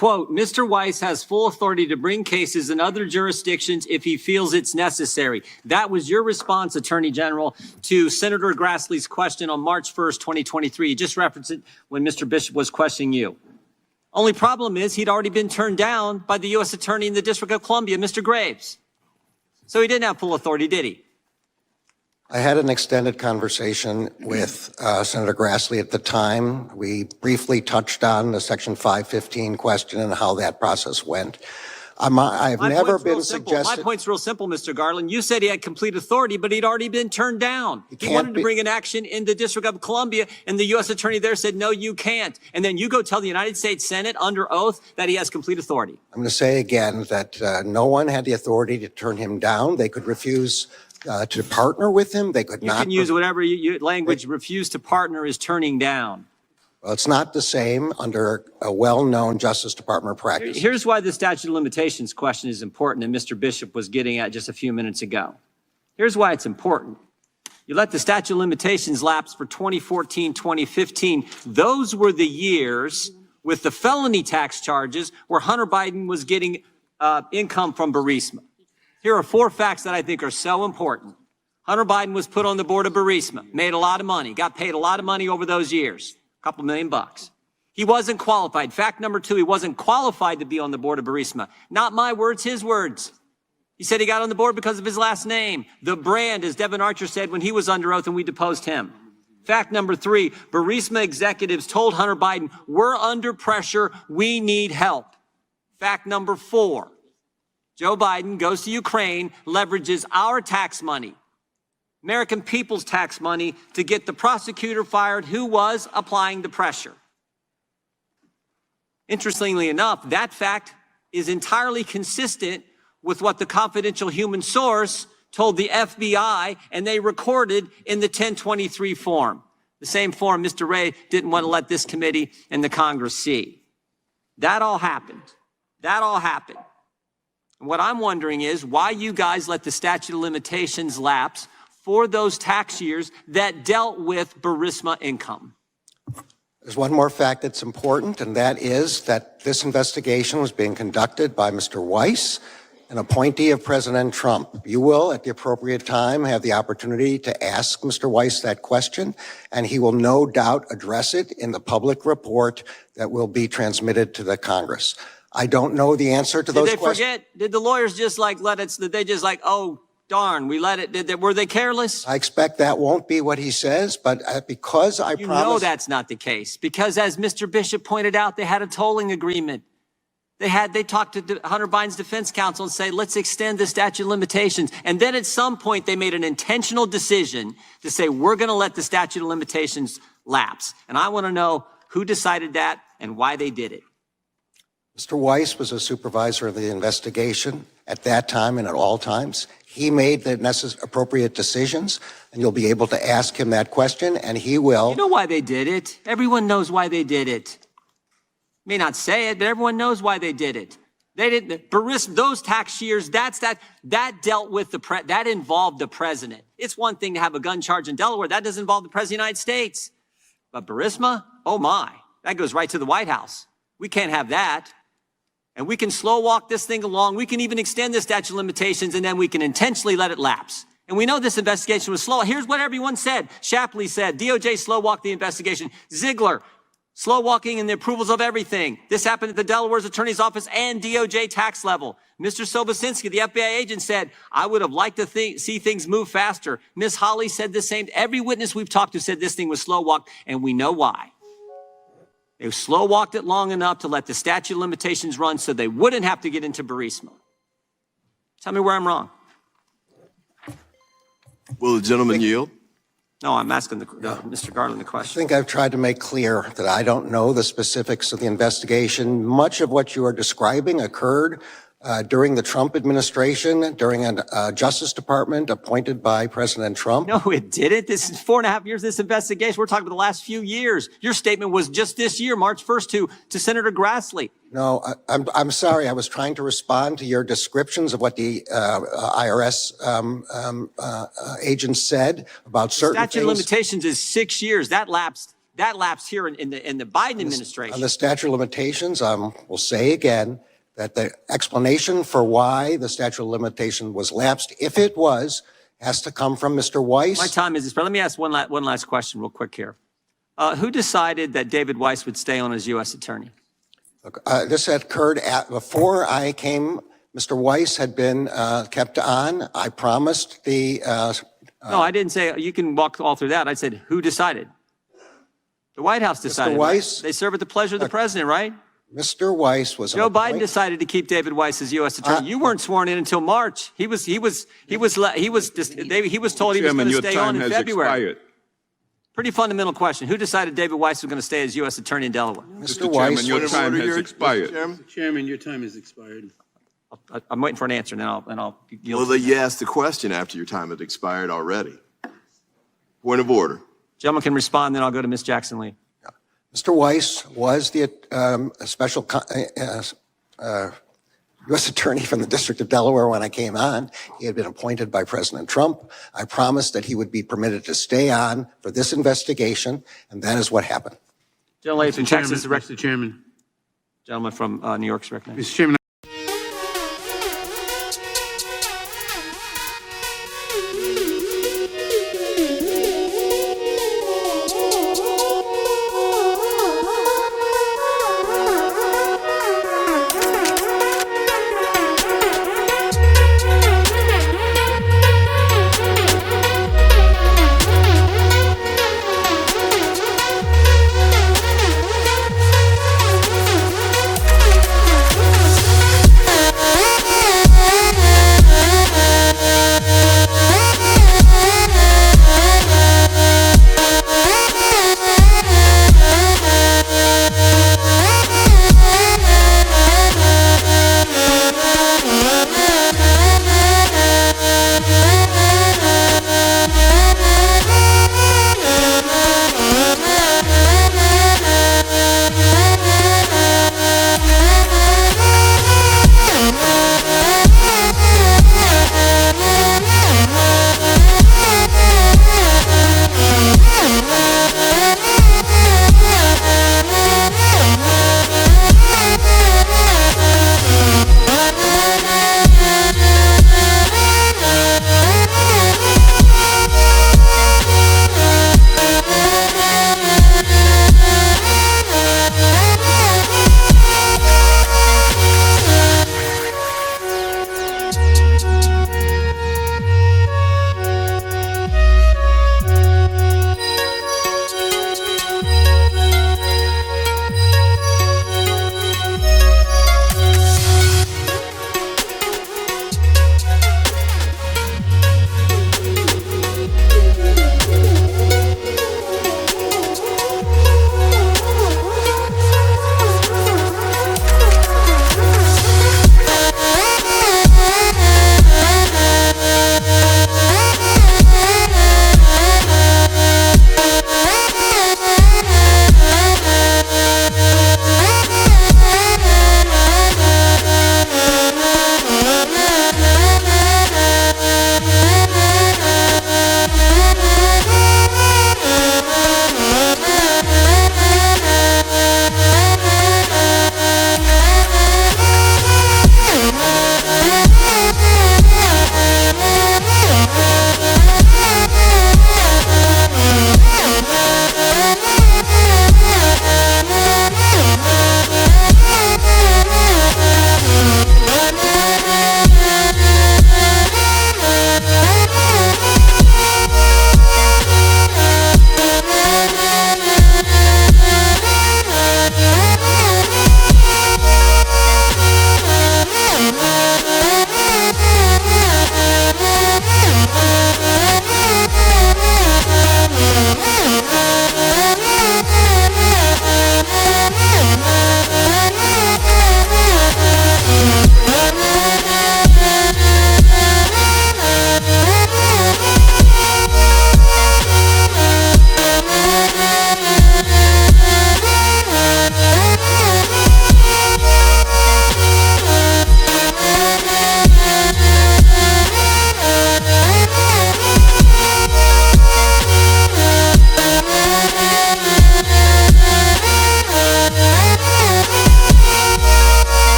quote, Mr. Weiss has full authority to bring cases in other jurisdictions if he feels it's necessary. That was your response, Attorney General, to Senator Grassley's question on March 1st, 2023. You just referenced it when Mr. Bishop was questioning you. Only problem is he'd already been turned down by the U.S. Attorney in the District of Columbia, Mr. Graves. So he didn't have full authority, did he? I had an extended conversation with Senator Grassley at the time. We briefly touched on the Section 515 question and how that process went. I've never been suggested. My point's real simple, Mr. Garland. You said he had complete authority, but he'd already been turned down. He wanted to bring an action in the District of Columbia, and the U.S. Attorney there said, no, you can't. And then you go tell the United States Senate under oath that he has complete authority. I'm going to say again that no one had the authority to turn him down. They could refuse to partner with him. They could not. You can use whatever language. Refuse to partner is turning down. Well, it's not the same under a well-known Justice Department practice. Here's why the statute of limitations question is important, and Mr. Bishop was getting at just a few minutes ago. Here's why it's important. You let the statute of limitations lapse for 2014, 2015. Those were the years with the felony tax charges where Hunter Biden was getting income from Burisma. Here are 4 facts that I think are so important. Hunter Biden was put on the board of Burisma, made a lot of money, got paid a lot of money over those years. Couple $1 million. He wasn't qualified. Fact number 2, he wasn't qualified to be on the board of Burisma. Not my words, his words. He said he got on the board because of his last name. The brand, as Devin Archer said when he was under oath and we deposed him. Fact number 3, Burisma executives told Hunter Biden, we're under pressure, we need help. Fact number 4, Joe Biden goes to Ukraine, leverages our tax money, American people's tax money, to get the prosecutor fired who was applying the pressure. Interestingly enough, that fact is entirely consistent with what the confidential human source told the FBI, and they recorded in the 1023 form, the same form Mr. Wray didn't want to let this committee and the Congress see. That all happened. That all happened. And what I'm wondering is why you guys let the statute of limitations lapse for those tax years that dealt with Burisma income. There's one more fact that's important, and that is that this investigation was being conducted by Mr. Weiss, an appointee of President Trump. You will, at the appropriate time, have the opportunity to ask Mr. Weiss that question, and he will no doubt address it in the public report that will be transmitted to the Congress. I don't know the answer to those questions. Did they forget? Did the lawyers just let it, did they just oh, darn, we let it, were they careless? I expect that won't be what he says, but because I promise— You know that's not the case, because as Mr. Bishop pointed out, they had a tolling agreement. They talked to Hunter Biden's defense counsel and say, let's extend the statute of limitations. And then at some point, they made an intentional decision to say, we're going to let the statute of limitations lapse. And I want to know who decided that and why they did it. Mr. Weiss was a supervisor of the investigation at that time and at all times. He made the appropriate decisions, and you'll be able to ask him that question, and he will. You know why they did it? Everyone knows why they did it. May not say it, but everyone knows why they did it. They didn't. Burisma, those tax years, that dealt with that involved the president. It's one thing to have a gun charge in Delaware. That doesn't involve the president of the United States. But Burisma, oh my, that goes right to the White House. We can't have that. And we can slow walk this thing along. We can even extend the statute of limitations, and then we can intentionally let it lapse. And we know this investigation was slow. Here's what everyone said. Shapley said, DOJ slow walked the investigation. Ziegler, slow walking in the approvals of everything. This happened at the Delaware's attorney's office and DOJ tax level. Mr. Sobocinski, the FBI agent, said, I would have liked to see things move faster. Ms. Holly said the same. Every witness we've talked to said this thing was slow walked, and we know why. They slow walked it long enough to let the statute of limitations run so they wouldn't have to get into Burisma. Tell me where I'm wrong. Will the gentleman yield? No, I'm asking Mr. Garland the question. I think I've tried to make clear that I don't know the specifics of the investigation. Much of what you are describing occurred during the Trump administration, during a Justice Department appointed by President Trump. No, it didn't. This is 4.5 years, this investigation. We're talking about the last few years. Your statement was just this year, March 1st, to Senator Grassley. No, I'm sorry. I was trying to respond to your descriptions of what the IRS agents said about certain things. Statute of limitations is 6 years. That lapsed That lapsed here in the Biden On administration. the statute of limitations, will say again that the explanation for why the statute of limitation was lapsed, if it was, has to come from Mr. Weiss. My time is, but let me ask one last question real quick here. Who decided that David Weiss would stay on as U.S. attorney? This had occurred before I came. Mr. Weiss had been kept on. I promised the. No, I didn't say, you can walk all through that. I said, who decided? The White House decided. Mr. Weiss. Right? They serve at the pleasure of the president, right? Mr. Weiss was. Joe Biden decided to keep David Weiss as U.S. attorney. You weren't sworn in until March. He was told he was going to stay on in February. Pretty fundamental question. Who decided David Weiss was going to stay as U.S. attorney in Delaware? Mr. Weiss, your time has expired. Mr. Chairman, your time has expired. I'm waiting for an answer, and then I'll yield. Well, you asked the question after your time had expired already. Point of order. Gentleman can respond, then I'll go to Ms. Jackson-Lee. Mr. Weiss was the special U.S. attorney from the District of Delaware when I came on. He had been appointed by President Trump. I promised that he would be permitted to stay on for this investigation, and that is what happened. Gentleman from Texas. Mr. Chairman. Gentleman from New York's recognized. Mr. Chairman.